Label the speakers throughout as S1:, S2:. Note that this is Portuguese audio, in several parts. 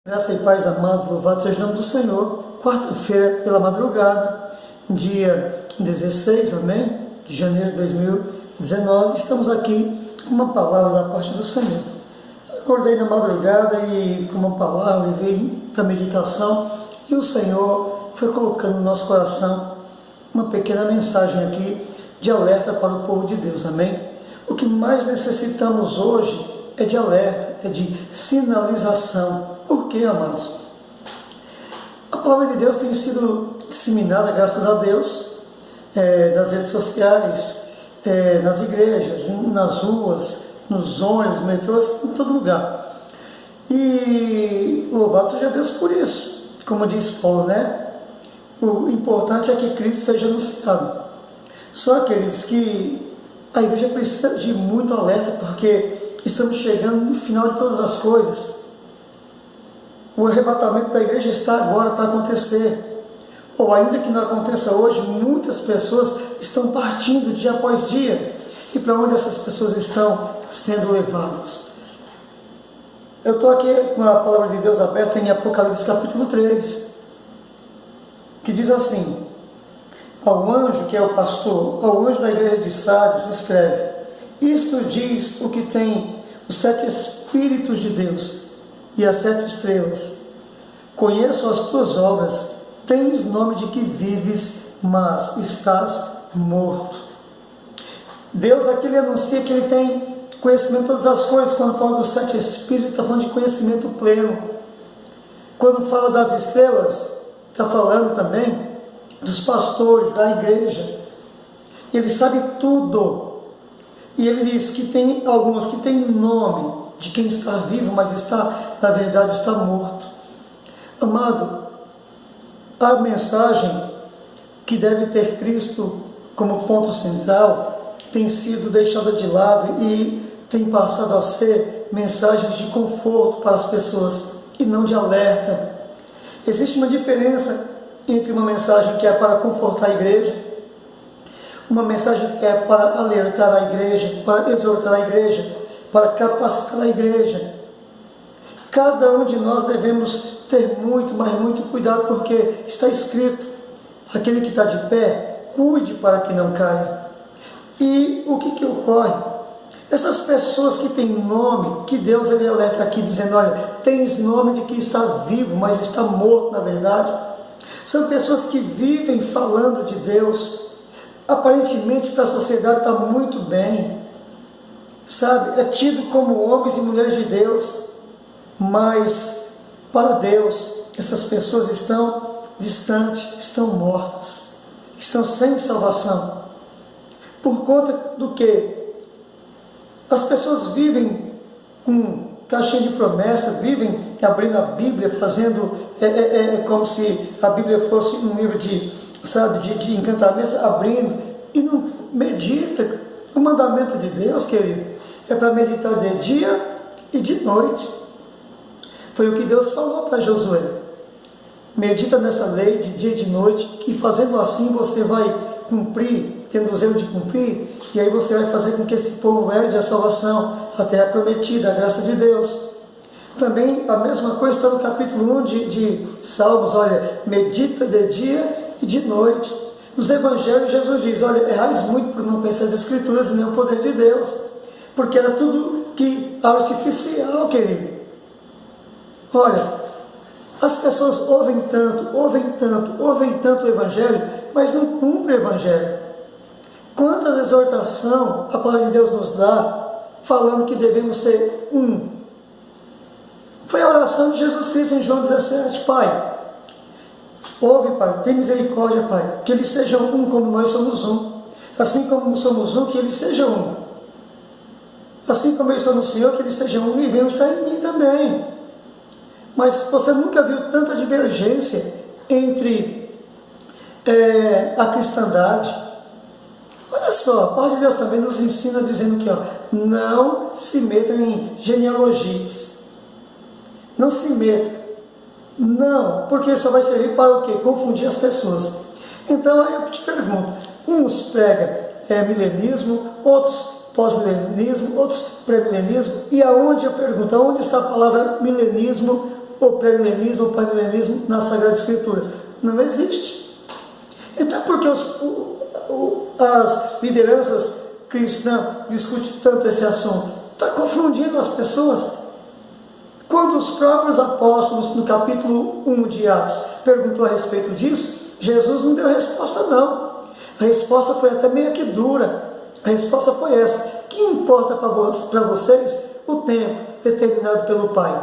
S1: Graça e paz, amados, louvado seja o nome do Senhor. Quarta-feira, pela madrugada, dia 16, amém? De janeiro de 2019, estamos aqui com uma palavra da parte do Senhor. Acordei na madrugada e com uma palavra e veio para meditação, e o Senhor foi colocando no nosso coração uma pequena mensagem aqui de alerta para o povo de Deus, amém? O que mais necessitamos hoje é de alerta, é de sinalização. Por quê, amados? A palavra de Deus tem sido disseminada, graças a Deus, nas redes sociais, nas igrejas, nas ruas, nos ônibus, metrôs, em todo lugar. E louvado seja Deus por isso. Como diz Paulo, né? O importante é que Cristo seja anunciado. Só, queridos, que a igreja precisa de muito alerta, porque estamos chegando no final de todas as coisas. O arrebatamento da igreja está agora para acontecer. Ou ainda que não aconteça hoje, muitas pessoas estão partindo dia após dia. E para onde essas pessoas estão sendo levadas? Eu estou aqui com a palavra de Deus aberta em Apocalipse capítulo 3, que diz assim: ao anjo que é o pastor, ao anjo da igreja de Sardes, escreve: isto diz o que tem os 7 Espíritos de Deus e as 7 estrelas. Conheço as tuas obras, tens nome de que vives, mas estás morto. Deus aqui ele anuncia que ele tem conhecimento de todas as coisas. Quando fala dos 7 Espíritos, está falando de conhecimento pleno. Quando fala das estrelas, está falando também dos pastores da igreja. Ele sabe tudo. E ele diz que tem alguns que têm nome de quem está vivo, mas está, na verdade, está morto. Amado, a mensagem que deve ter Cristo como ponto central tem sido deixada de lado e tem passado a ser mensagens de conforto para as pessoas e não de alerta. Existe uma diferença entre uma mensagem que é para confortar a igreja, uma mensagem que é para alertar a igreja, para exortar a igreja, para capacitar a igreja. Cada um de nós devemos ter muito, mas muito cuidado, porque está escrito: aquele que está de pé, cuide para que não caia. E o que ocorre? Essas pessoas que têm nome, que Deus ele alerta aqui dizendo: olha, tens nome de que está vivo, mas está morto na verdade. São pessoas que vivem falando de Deus. Aparentemente para a sociedade está muito bem, sabe? É tido como homens e mulheres de Deus, mas para Deus essas pessoas estão distantes, estão mortas, estão sem salvação. Por conta do que? As pessoas vivem com caixinha de promessa, vivem abrindo a Bíblia, fazendo como se a Bíblia fosse um livro de encantamentos, abrindo, e não medita. O mandamento de Deus, querido, é para meditar de dia e de noite. Foi o que Deus falou para Josué: medita nessa lei de dia e de noite, e fazendo assim você vai cumprir, tendo o zelo de cumprir, e aí você vai fazer com que esse povo herde a salvação, a terra prometida, a graça de Deus. Também a mesma coisa está no capítulo 1 de Salmos: olha, medita de dia e de noite. Nos evangelhos Jesus diz: olha, errais muito por não conhecer as escrituras e nem o poder de Deus, porque era tudo que artificial, querido. Olha, as pessoas ouvem tanto o evangelho, mas não cumprem o evangelho. Quantas exortação a palavra de Deus nos dá, falando que devemos ser um. Foi a oração de Jesus Cristo em João 17: Pai, ouve, Pai, tem misericórdia, Pai, que eles sejam um como nós somos um. Assim como somos um, que eles sejam um. Assim como eu estou no Senhor, que eles sejam um e venham estar em mim também. Mas você nunca viu tanta divergência entre a cristandade. Olha só, a palavra de Deus também nos ensina dizendo que não se meta em genealogias. Não se meta. Não, porque só vai servir para o quê? Confundir as pessoas. Então eu te pergunto: uns pregam milenismo, outros pós-milenismo, outros pré-milenismo. E aonde, eu pergunto, aonde está a palavra milenismo ou pré-milenismo, ou pós-milenismo na Sagrada Escritura. Não existe. Então, por que as lideranças cristãs discutem tanto esse assunto? Está confundindo as pessoas. Quando os próprios apóstolos, no capítulo 1 de Atos, perguntou a respeito disso, Jesus não deu resposta, não. A resposta foi até meio que dura. A resposta foi essa: que importa para vocês o tempo determinado pelo Pai?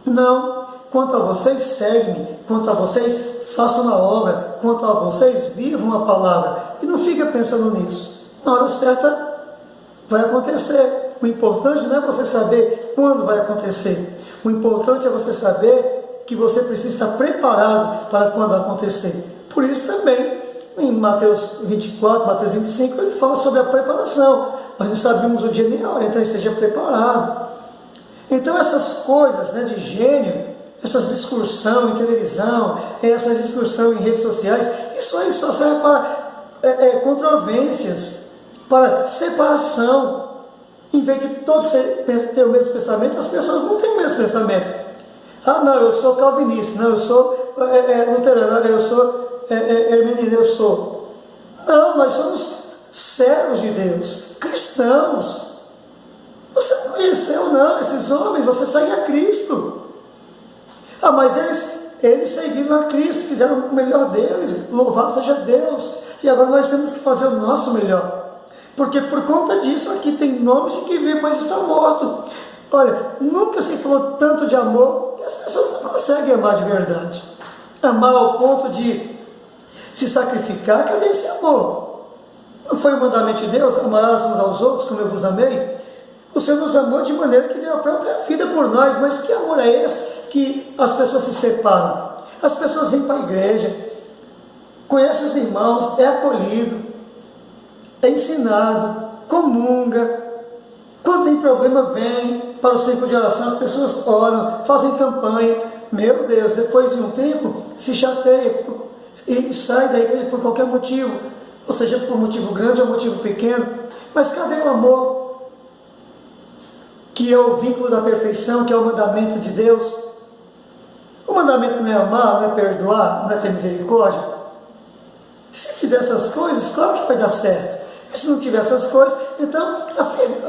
S1: Não. Quanto a vocês, seguem-me. Quanto a vocês, façam a obra. Quanto a vocês, vivam a palavra. E não fica pensando nisso. Na hora certa vai acontecer. O importante não é você saber quando vai acontecer. O importante é você saber que você precisa estar preparado para quando acontecer. Por isso também, em Mateus 24, Mateus 25, ele fala sobre a preparação. Nós não sabemos o dia nem a hora, então esteja preparado. Então essas coisas, né, de gênio, essas discussão em televisão, essas discussão em redes sociais, isso aí só serve para controvérsias, para separação. Em vez de todos ter o mesmo pensamento, as pessoas não têm o mesmo pensamento. Ah, não, eu sou calvinista, não, eu sou luterano, eu sou hermeneuta, eu sou. Não, nós somos servos de Deus, cristãos. Você não conheceu, não, esses homens, você segue a Cristo. Ah, mas eles seguiram a Cristo, fizeram o melhor deles, louvado seja Deus. E agora nós temos que fazer o nosso melhor. Porque por conta disso aqui tem nomes de que vive, mas está morto. Olha, nunca se falou tanto de amor e as pessoas não conseguem amar de verdade. Amar ao ponto de se sacrificar, cadê esse amor? Não foi o mandamento de Deus, amarás uns aos outros como eu vos amei? O Senhor nos amou de maneira que deu a própria vida por nós, mas que amor é esse que as pessoas se separam? As pessoas vêm para a igreja, conhecem os irmãos, é acolhido, é ensinado, comunga. Quando tem problema, vem para o círculo de oração, as pessoas oram, fazem campanha. Meu Deus, depois de um tempo, se chateia e sai da igreja por qualquer motivo, ou seja, por motivo grande ou motivo pequeno. Mas cadê o amor? Que é o vínculo da perfeição, que é o mandamento de Deus. O mandamento não é amar, não é perdoar, não é ter misericórdia. Se fizer essas coisas, claro que vai dar certo. E se não tiver essas coisas, então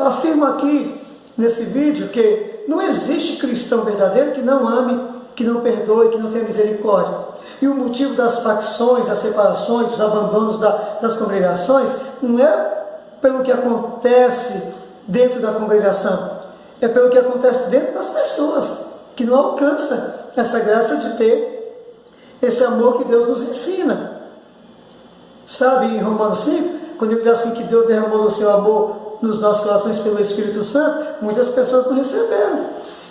S1: afirmo aqui nesse vídeo que não existe cristão verdadeiro que não ame, que não perdoe, que não tenha misericórdia. E o motivo das facções, das separações, dos abandonos das congregações não é pelo que acontece dentro da congregação, é pelo que acontece dentro das pessoas, que não alcançam essa graça de ter esse amor que Deus nos ensina. Sabe, em Romanos 5, quando ele diz assim que Deus derramou o seu amor nos nossos corações pelo Espírito Santo, muitas pessoas não receberam.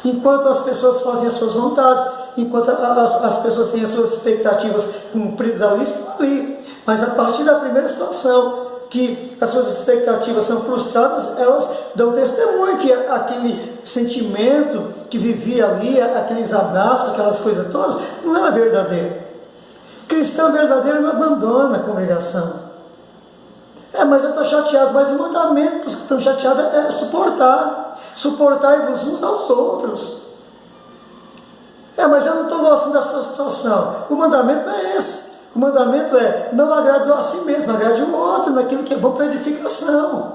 S1: Enquanto as pessoas fazem as suas vontades, enquanto as pessoas têm as suas expectativas cumpridas ali, estão ali. Mas a partir da primeira situação, que as suas expectativas são frustradas, elas dão testemunho que aquele sentimento que vivia ali, aqueles abraços, aquelas coisas todas, não era verdadeiro. Cristão verdadeiro não abandona a congregação. Mas eu estou chateado, mas o mandamento para os que estão chateados é suportar. Suportai-vos uns aos outros. Mas eu não estou gostando da sua situação. O mandamento não é esse. O mandamento é não agrade a si mesmo, agrade o outro, naquilo que é bom para edificação.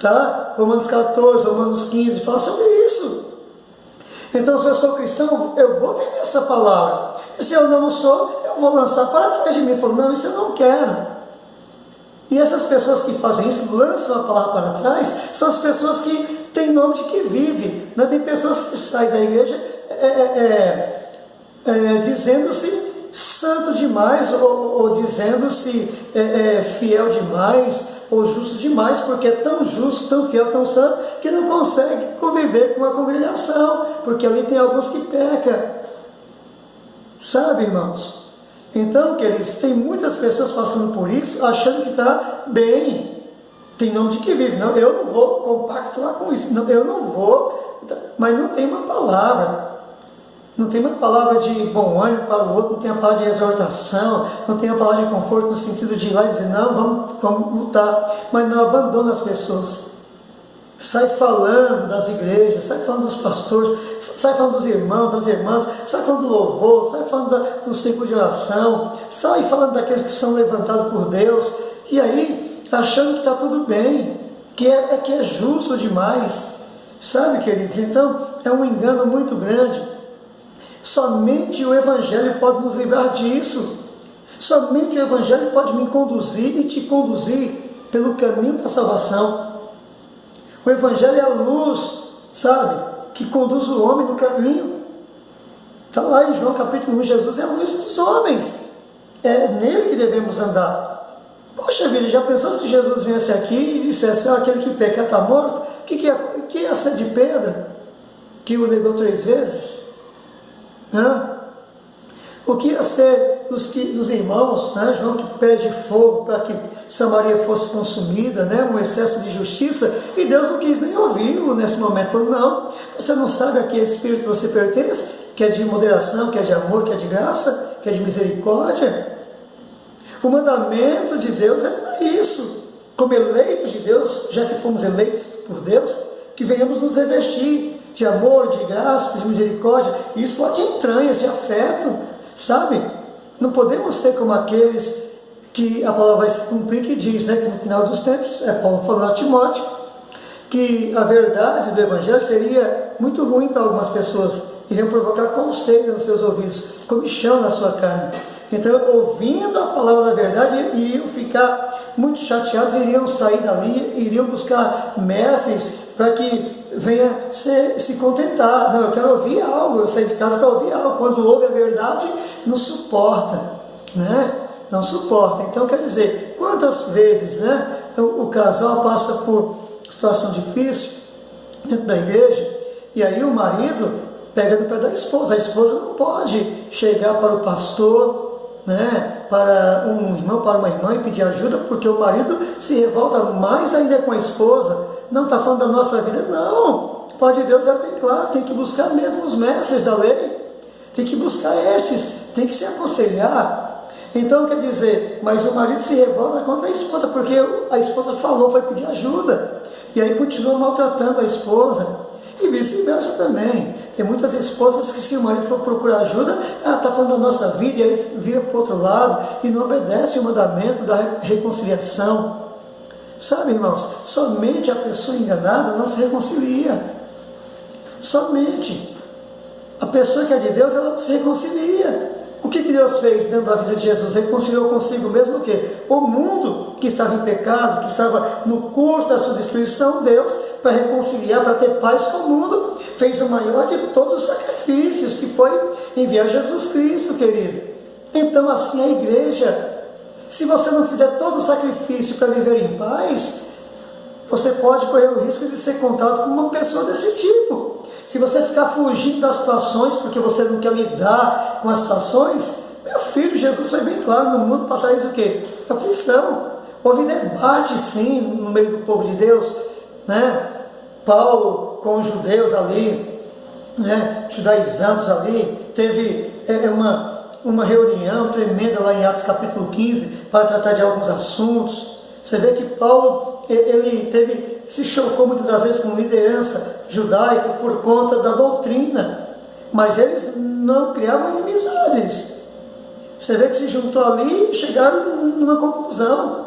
S1: Tá? Romanos 14, Romanos 15, fala sobre isso. Então, se eu sou cristão, eu vou viver essa palavra. E se eu não sou, eu vou lançar para trás de mim. Eu falo, não, isso eu não quero. E essas pessoas que fazem isso, lançam a palavra para trás, são as pessoas que têm nome de que vivem. Né? Tem pessoas que saem da igreja dizendo-se santo demais, ou dizendo-se fiel demais, ou justo demais, porque é tão justo, tão fiel, tão santo, que não consegue conviver com a congregação, porque ali tem alguns que pecam. Sabe, irmãos? Então, queridos, tem muitas pessoas passando por isso, achando que está bem, tem nome de que vive. Não, eu não vou compactuar com isso, não, eu não vou, mas não tem uma palavra. Não tem uma palavra de bom ânimo para o outro, não tem uma palavra de exortação, não tem uma palavra de conforto no sentido de ir lá e dizer, não, vamos lutar, mas não abandona as pessoas. Sai falando das igrejas, sai falando dos pastores, sai falando dos irmãos, das irmãs, sai falando do louvor, sai falando do ciclo de oração, sai falando daqueles que são levantados por Deus, e aí achando que está tudo bem, que é justo demais, sabe, queridos? Então é um engano muito grande. Somente o Evangelho pode nos livrar disso. Somente o Evangelho pode me conduzir e te conduzir pelo caminho da salvação. O Evangelho é a luz, sabe, que conduz o homem no caminho. Está lá em João capítulo 1, Jesus é a luz dos homens. É nele que devemos andar. Poxa vida, já pensou se Jesus viesse aqui e dissesse, aquele que peca está morto? O que ia ser de Pedro, que o negou 3 vezes? O que ia ser dos irmãos, né? João que pede fogo para que Samaria fosse consumida, né? Um excesso de justiça, e Deus não quis nem ouvi-lo nesse momento. Falou, não, você não sabe a que espírito você pertence, que é de moderação, que é de amor, que é de graça, que é de misericórdia. O mandamento de Deus é para isso, como eleitos de Deus, já que fomos eleitos por Deus, que venhamos nos revestir de amor, de graça, de misericórdia, isso lá de entranhas, de afeto, sabe? Não podemos ser como aqueles que a palavra vai se cumprir, que diz, né, que no final dos tempos, Paulo falando a Timóteo, que a verdade do Evangelho seria muito ruim para algumas pessoas, iriam provocar conselho nos seus ouvidos, comichão na sua carne. Então, ouvindo a palavra da verdade, iriam ficar muito chateados, iriam sair dali, iriam buscar mestres para que venha se contentar. Não, eu quero ouvir algo, eu saí de casa para ouvir algo. Quando ouve a verdade, não suporta, né? Não suporta. Então, quer dizer, quantas vezes, né, o casal passa por situação difícil dentro da igreja, e aí o marido pega no pé da esposa. A esposa não pode chegar para o pastor, né, para um irmão, para uma irmã, e pedir ajuda, porque o marido se revolta mais ainda com a esposa. Não está falando da nossa vida, não. A palavra de Deus é bem claro, tem que buscar mesmo os mestres da lei, tem que buscar esses, tem que se aconselhar. Então, quer dizer, mas o marido se revolta contra a esposa, porque a esposa falou, foi pedir ajuda, e aí continua maltratando a esposa, e vice-versa também. Tem muitas esposas que, se o marido for procurar ajuda, está falando da nossa vida, e aí vira para o outro lado, e não obedece o mandamento da reconciliação. Sabe, irmãos, somente a pessoa enganada não se reconcilia. Somente a pessoa que é de Deus, ela se reconcilia. O que Deus fez dentro da vida de Jesus? Reconciliou consigo mesmo o quê? O mundo que estava em pecado, que estava no curso da sua destruição. Deus, para reconciliar, para ter paz com o mundo, fez o maior de todos os sacrifícios, que foi enviar Jesus Cristo, querido. Então, assim, a igreja, se você não fizer todo o sacrifício para viver em paz, você pode correr o risco de ser contado como uma pessoa desse tipo. Se você ficar fugindo das situações porque você não quer lidar com as situações, meu filho, Jesus foi bem claro, no mundo passareis o quê? Aflição. Houve debate, sim, no meio do povo de Deus, né? Paulo com os judeus ali, né? Judaizantes ali, teve uma reunião tremenda lá em Atos capítulo 15 para tratar de alguns assuntos. Você vê que Paulo, ele se chocou muitas das vezes com liderança judaica por conta da doutrina, mas eles não criavam inimizades. Você vê que se juntou ali e chegaram numa conclusão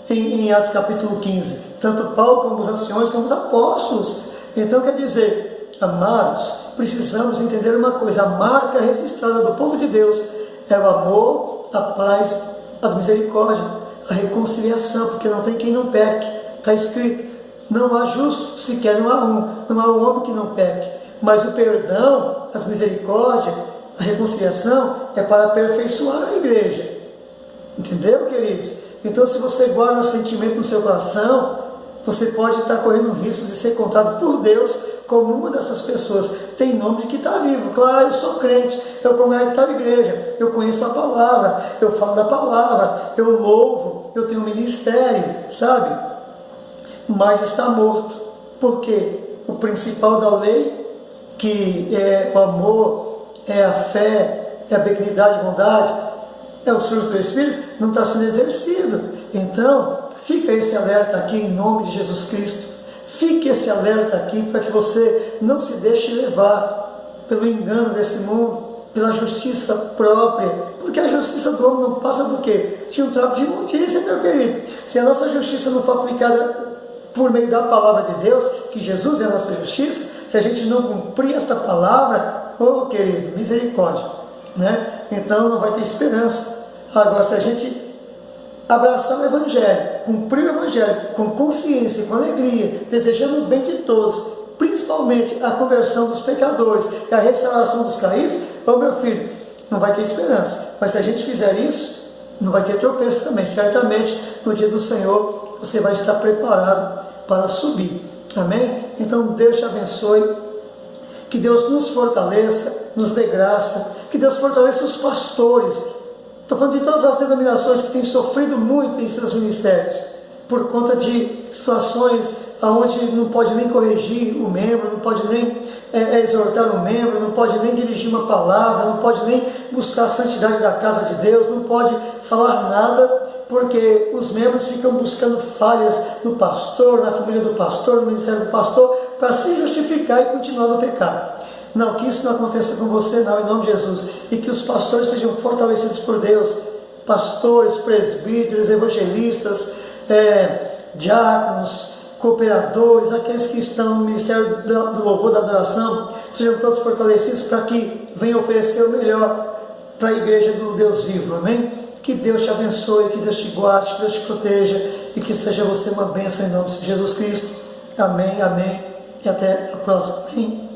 S1: em Atos capítulo 15, tanto Paulo como os anciões, como os apóstolos. Então, quer dizer, amados, precisamos entender uma coisa: a marca registrada do povo de Deus é o amor, a paz, as misericórdias, a reconciliação, porque não tem quem não peque. Está escrito, não há justo, sequer não há um homem que não peque. Mas o perdão, as misericórdias, a reconciliação é para aperfeiçoar a igreja. Entendeu, queridos? Então, se você guarda sentimento no seu coração, você pode estar correndo o risco de ser contado por Deus como uma dessas pessoas. Tem nome de que está vivo. Claro, eu sou crente, eu congrego na igreja, eu conheço a palavra, eu falo da palavra, eu louvo, eu tenho um ministério, sabe? Mas está morto. Por quê? O principal da lei, que é o amor, é a fé, é a benignidade e bondade, é os frutos do Espírito, não está sendo exercido. Então, fica esse alerta aqui em nome de Jesus Cristo. Fique esse alerta aqui para que você não se deixe levar pelo engano desse mundo, pela justiça própria, porque a justiça do homem não passa do quê? De um trapo de imundícia, meu querido. Se a nossa justiça não for aplicada por meio da palavra de Deus, que Jesus é a nossa justiça, se a gente não cumprir esta palavra, oh querido, misericórdia, né? Então não vai ter esperança. Agora, se a gente abraçar o Evangelho, cumprir o Evangelho com consciência, com alegria, desejando o bem de todos, principalmente a conversão dos pecadores e a restauração dos caídos, oh meu filho, não vai ter esperança. Mas se a gente fizer isso, não vai ter tropeço também. Certamente, no dia do Senhor, você vai estar preparado para subir. Amém? Então, Deus te abençoe. Que Deus nos fortaleça, nos dê graça. Que Deus fortaleça os pastores. Estou falando de todas as denominações que têm sofrido muito em seus ministérios, por conta de situações onde não pode nem corrigir o membro, não pode nem exortar o membro, não pode nem dirigir uma palavra, não pode nem buscar a santidade da casa de Deus, não pode falar nada, porque os membros ficam buscando falhas no pastor, na família do pastor, no ministério do pastor, para se justificar e continuar no pecado. Não, que isso não aconteça com você, não, em nome de Jesus. E que os pastores sejam fortalecidos por Deus. Pastores, presbíteros, evangelistas, diáconos, cooperadores, aqueles que estão no ministério do louvor, da adoração, sejam todos fortalecidos para que venham oferecer o melhor para a igreja do Deus vivo. Amém? Que Deus te abençoe, que Deus te guarde, que Deus te proteja e que seja você uma bênção em nome de Jesus Cristo. Amém, amém. E até a próxima. Amém.